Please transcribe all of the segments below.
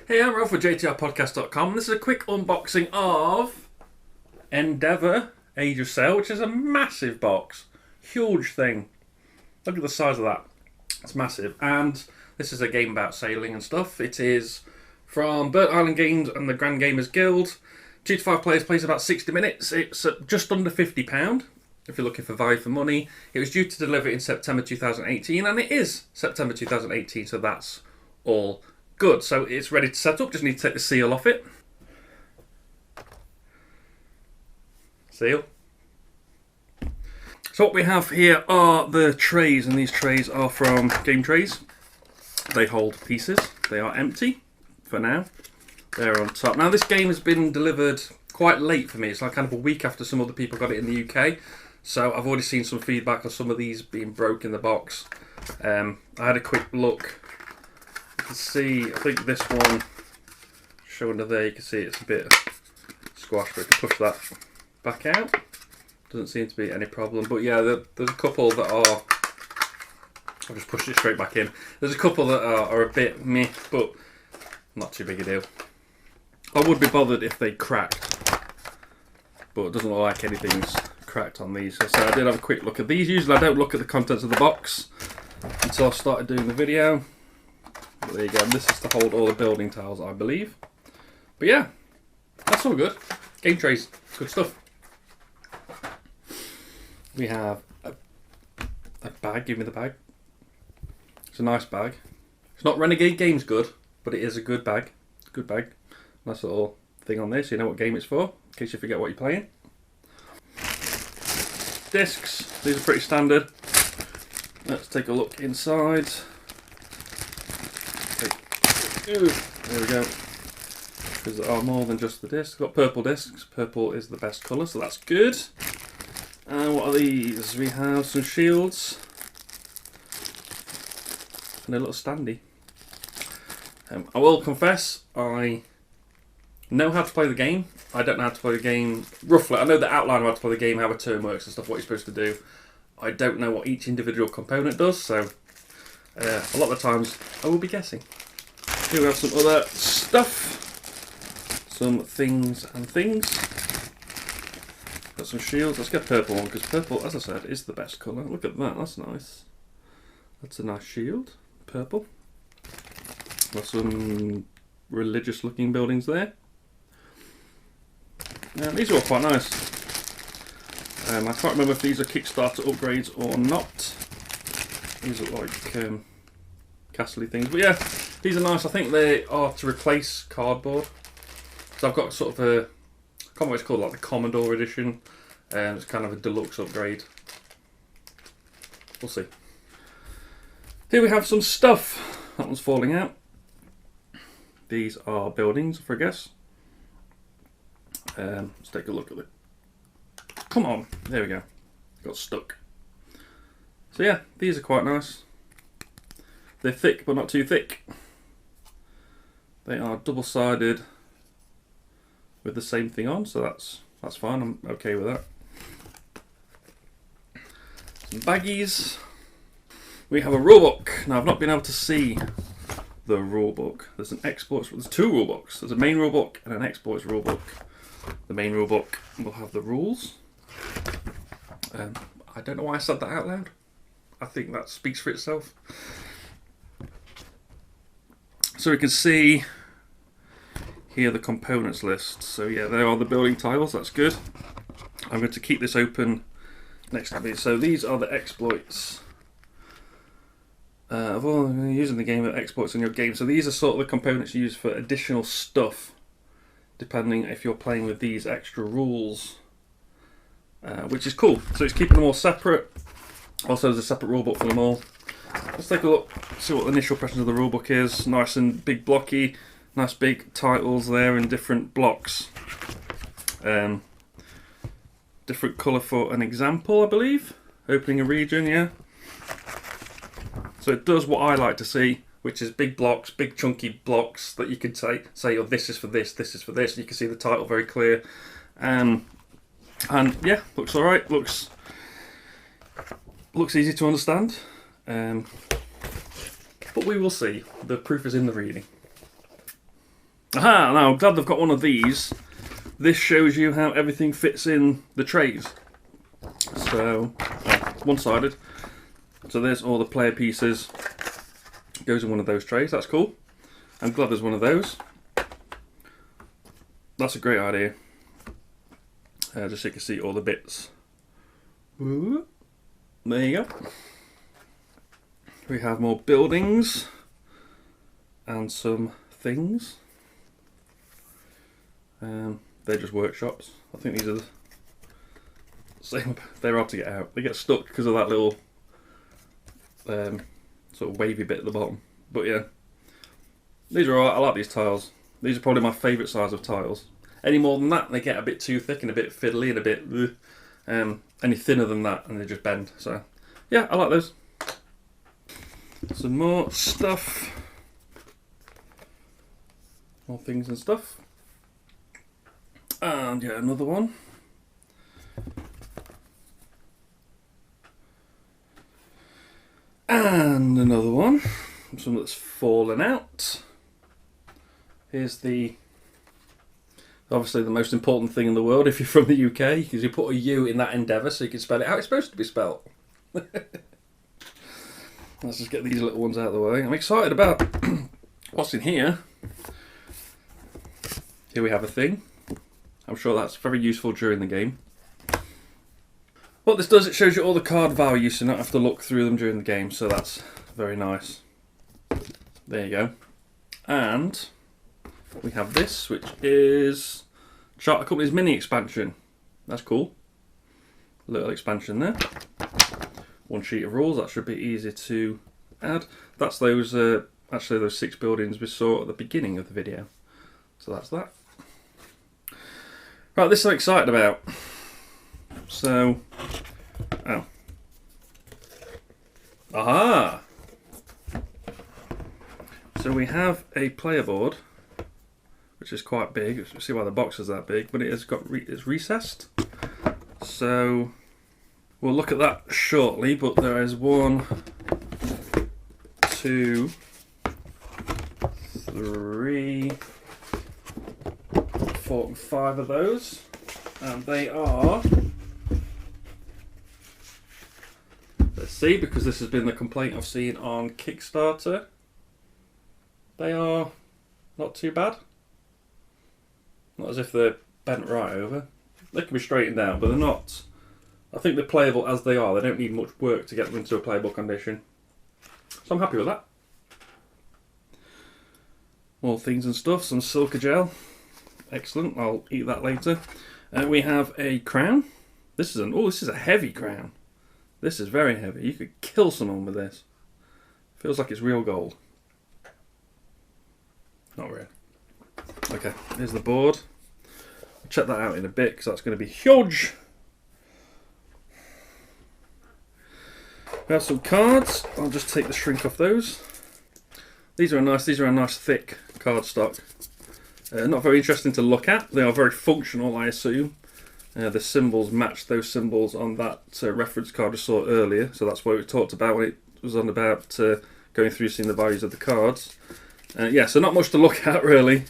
Hey, I'm Rolf for JTRPodcast.com. This is a quick unboxing of Endeavour Age of Sail, which is a massive box. Huge thing. Look at the size of that. It's massive. And this is a game about sailing and stuff. It is from Bird Island Games and the Grand Gamers Guild. 2 to 5 players, plays about 60 minutes. It's just under £50 if you're looking for value for money. It was due to deliver in September 2018, and it is September 2018, so that's all good. So it's ready to set up. Just need to take the seal off it. Seal. So what we have here are the trays, and these trays are from Game Trays. They hold pieces. They are empty for now. They're on top. Now this game has been delivered quite late for me. It's like kind of a week after some other people got it in the UK. So I've already seen some feedback on some of these being broke in the box. I had a quick look. You can see, I think this one, shown under there, you can see it's a bit squashed, but you can push that back out. Doesn't seem to be any problem. But yeah, there's a couple that are, I'll just push it straight back in. There's a couple that are a bit meh, but not too big a deal. I would be bothered if they cracked, but it doesn't look like anything's cracked on these. So I did have a quick look at these. Usually I don't look at the contents of the box until I've started doing the video. But there you go. This is to hold all the building tiles, I believe. But yeah, that's all good. Game trays, good stuff. We have a bag. Give me the bag. It's a nice bag. It's not Renegade Games good, but it is a good bag. Good bag. Nice little thing on there so you know what game it's for, in case you forget what you're playing. Discs. These are pretty standard. Let's take a look inside. There we go. Because there are more than just the discs. Got purple discs. Purple is the best colour, so that's good. And what are these? We have some shields. And a little standee. I will confess, I know how to play the game. I don't know how to play the game roughly. I know the outline of how to play the game, how a turn works and stuff, what you're supposed to do. I don't know what each individual component does, so a lot of the times I will be guessing. Here we have some other stuff. Some things and things. Got some shields. Let's get purple one, because purple, as I said, is the best colour. Look at that, that's nice. That's a nice shield. Purple. Got some religious looking buildings there. These are all quite nice. I can't remember if these are Kickstarter upgrades or not. These are like castle-y things. But yeah, these are nice. I think they are to replace cardboard. So I've got sort of a, I can't remember what it's called, like the Commodore edition. It's kind of a deluxe upgrade. We'll see. Here we have some stuff. That one's falling out. These are buildings, for a guess. Let's take a look at it. Come on, there we go. Got stuck. So yeah, these are quite nice. They're thick, but not too thick. They are double-sided with the same thing on, so that's fine. I'm okay with that. Some baggies. We have a rulebook. Now I've not been able to see the rulebook. There's an exports. There's two rulebooks. There's a main rulebook and an exports rulebook. The main rulebook will have the rules. I don't know why I said that out loud. I think that speaks for itself. So we can see here the components list. So yeah, there are the building tiles. That's good. I'm going to keep this open next to me. So these are the exploits. Of all using the game of exploits in your game. So these are sort of the components used for additional stuff, depending if you're playing with these extra rules, which is cool. So it's keeping them all separate. Also, there's a separate rulebook for them all. Let's take a look, see what the initial impressions of the rulebook is. Nice and big blocky, nice big titles there in different blocks. Different colour for an example, I believe. Opening a region, yeah. So it does what I like to see, which is big blocks, big chunky blocks that you could say, oh, this is for this, this is for this. You can see the title very clear. And yeah, looks alright, looks easy to understand. But we will see. The proof is in the reading. Aha, now I'm glad they've got one of these. This shows you how everything fits in the trays. So, one-sided. So there's all the player pieces. Goes in one of those trays, that's cool. I'm glad there's one of those. That's a great idea. Just so you can see all the bits. Ooh. There you go. We have more buildings and some things. They're just workshops. I think these are the same. They're hard to get out. They get stuck because of that little sort of wavy bit at the bottom. But yeah, these are alright. I like these tiles. These are probably my favourite size of tiles. Any more than that, they get a bit too thick and a bit fiddly and a bit. Any thinner than that, and they just bend. So yeah, I like those. Some more stuff. More things and stuff. And yeah, another one. And another one. Some that's fallen out. Here's the, obviously the most important thing in the world if you're from the UK, because you put a U in that endeavour so you can spell it how it's supposed to be spelt. Let's just get these little ones out of the way. I'm excited about what's in here. Here we have a thing. I'm sure that's very useful during the game. What this does, it shows you all the card values so you don't have to look through them during the game, so that's very nice. There you go. And we have this, which is Charter Company's mini expansion. That's cool. A little expansion there. One sheet of rules, that should be easy to add. That's those, actually those 6 buildings we saw at the beginning of the video. So that's that. Right, this I'm excited about. So, aha! So we have a player board, which is quite big. You can see why the box is that big, but it has got it's recessed. So we'll look at that shortly. But there is 1, 2, 3, 4, and 5 of those, and they are. Let's see, because this has been the complaint I've seen on Kickstarter. They are not too bad. Not as if they're bent right over. They can be straightened down, but they're not. I think they're playable as they are. They don't need much work to get them into a playable condition. So I'm happy with that. More things and stuff. Some silica gel. Excellent. I'll eat that later. We have a crown. This is a heavy crown. This is very heavy. You could kill someone with this. Feels like it's real gold. Not really. Okay, here's the board. I'll check that out in a bit because that's going to be huge. We have some cards. I'll just take the shrink off those. These are a nice thick card stock. Not very interesting to look at. They are very functional, I assume. The symbols match those symbols on that reference card I saw earlier, so that's what we talked about when it was on about going through seeing the values of the cards. Yeah, so not much to look at really,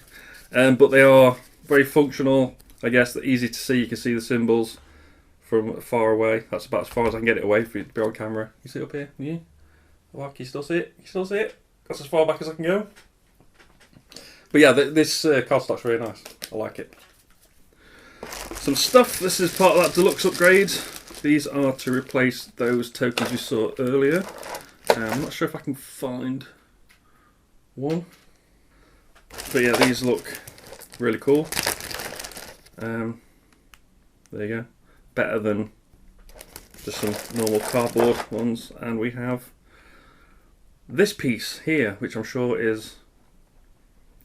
but they are very functional. I guess they're easy to see. You can see the symbols from far away. That's about as far as I can get it away for you to be on camera. You see it up here? Yeah. Oh, can you still see it? You still see it? That's as far back as I can go. But yeah, this cardstock's really nice. I like it. Some stuff. This is part of that deluxe upgrade. These are to replace those tokens you saw earlier. I'm not sure if I can find one. But yeah, these look really cool. There you go. Better than just some normal cardboard ones. And we have this piece here, which I'm sure is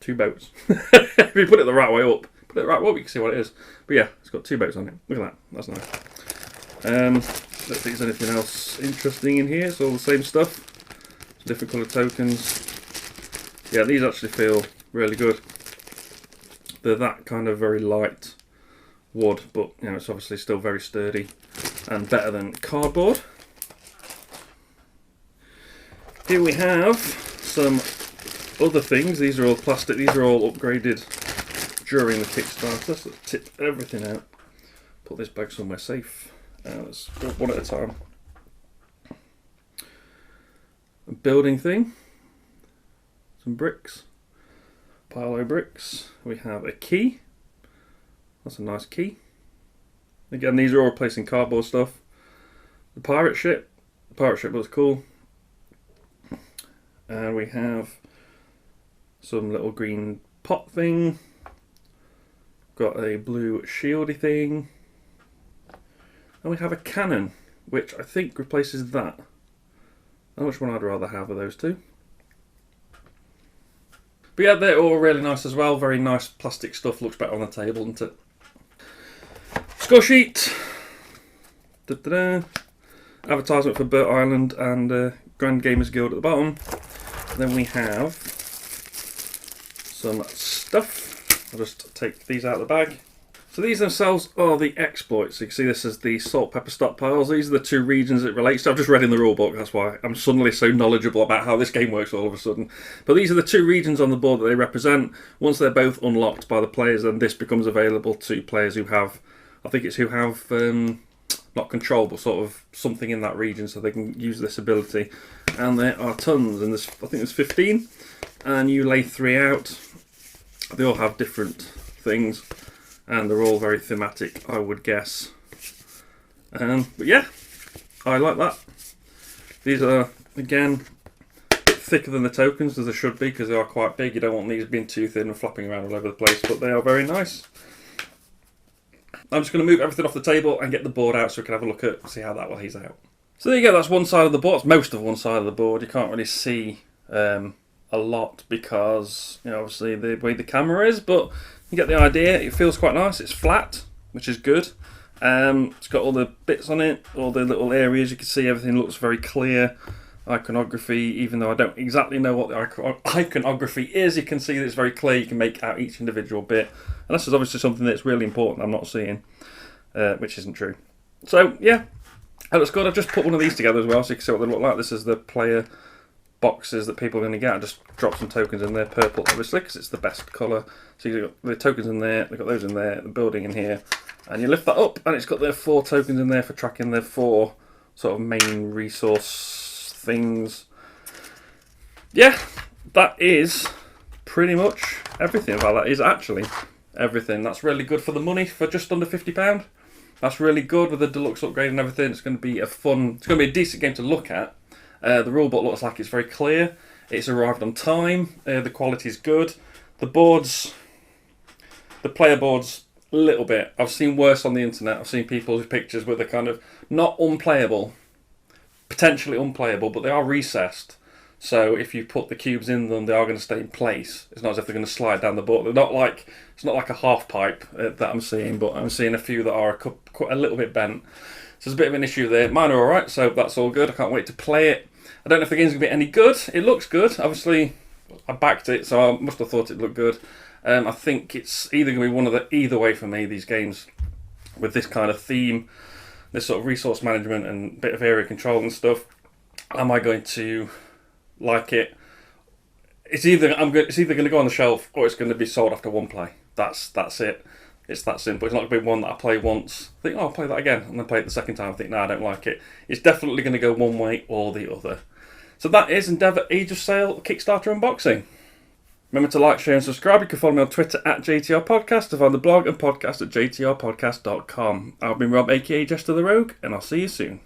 2 boats. If you put it the right way up, you can see what it is. But yeah, it's got 2 boats on it. Look at that. That's nice. Let's see if there's anything else interesting in here. It's all the same stuff. Different colour tokens. Yeah, these actually feel really good. They're that kind of very light wood, but you know, it's obviously still very sturdy and better than cardboard. Here we have some other things. These are all plastic. These are all upgraded during the Kickstarter. Let's tip everything out. Put this bag somewhere safe. Let's go one at a time. A building thing. Some bricks. Pile of bricks. We have a key. That's a nice key. Again, these are all replacing cardboard stuff. The pirate ship. The pirate ship looks cool. And we have some little green pot thing. Got a blue shieldy thing. And we have a cannon, which I think replaces that. And which one I'd rather have of those two. But yeah, they're all really nice as well. Very nice plastic stuff. Looks better on the table, doesn't it? Score sheet. Da-da-da. Advertisement for Burt Island and Grand Gamers Guild at the bottom. Then we have some stuff. I'll just take these out of the bag. So these themselves are the exploits. You can see this is the salt pepper stockpiles. These are the two regions it relates to. I've just read in the rulebook, that's why I'm suddenly so knowledgeable about how this game works all of a sudden. But these are the two regions on the board that they represent. Once they're both unlocked by the players, then this becomes available to players who have, I think it's who have not control, but sort of something in that region, so they can use this ability. And there are tons, and there's, I think there's 15, and you lay 3 out. They all have different things, and they're all very thematic, I would guess. But yeah, I like that. These are, again, thicker than the tokens, as they should be, because they are quite big. You don't want these being too thin and flapping around all over the place, but they are very nice. I'm just going to move everything off the table and get the board out so we can have a look at, see how that lays out. So there you go, that's one side of the board. It's most of one side of the board. You can't really see a lot because, you know, obviously the way the camera is, but you get the idea. It feels quite nice. It's flat, which is good. It's got all the bits on it, all the little areas. You can see everything looks very clear. Iconography, even though I don't exactly know what the iconography is, you can see that it's very clear. You can make out each individual bit. And this is obviously something that's really important I'm not seeing, which isn't true. So, yeah, it looks good. I've just put one of these together as well, so you can see what they look like. This is the player boxes that people are going to get. I just dropped some tokens in there, purple obviously, because it's the best colour. So you've got the tokens in there, they've got those in there, the building in here. And you lift that up, and it's got their 4 tokens in there for tracking their 4 sort of main resource things. Yeah, that is pretty much everything. Well, that is actually everything. That's really good for the money, for just under £50. That's really good with the deluxe upgrade and everything. It's going to be a fun, it's going to be a decent game to look at. The rulebook looks like it's very clear. It's arrived on time. The quality is good. The boards, the player boards, a little bit. I've seen worse on the internet. I've seen people's pictures where they're kind of not unplayable, potentially unplayable, but they are recessed. So if you put the cubes in them, they are going to stay in place. It's not as if they're going to slide down the board. They're not like, it's not like a half pipe that I'm seeing, but I'm seeing a few that are a little bit bent. So there's a bit of an issue there. Mine are alright, so that's all good. I can't wait to play it. I don't know if the game's going to be any good. It looks good. Obviously, I backed it, so I must have thought it looked good. I think it's either going to be one of the, either way for me, these games with this kind of theme, this sort of resource management and bit of area control and stuff. Am I going to like it? It's either going to go on the shelf or it's going to be sold after one play. That's it. It's that simple. It's not going to be one that I play once, think, oh, I'll play that again, and then play it the second time, I think, no, I don't like it. It's definitely going to go one way or the other. So that is Endeavour Age of Sail Kickstarter unboxing. Remember to like, share and subscribe. You can follow me on Twitter at JTRPodcast, to find the blog and podcast at jtrpodcast.com. I've been Rob, aka Jesta ThaRogue, and I'll see you soon.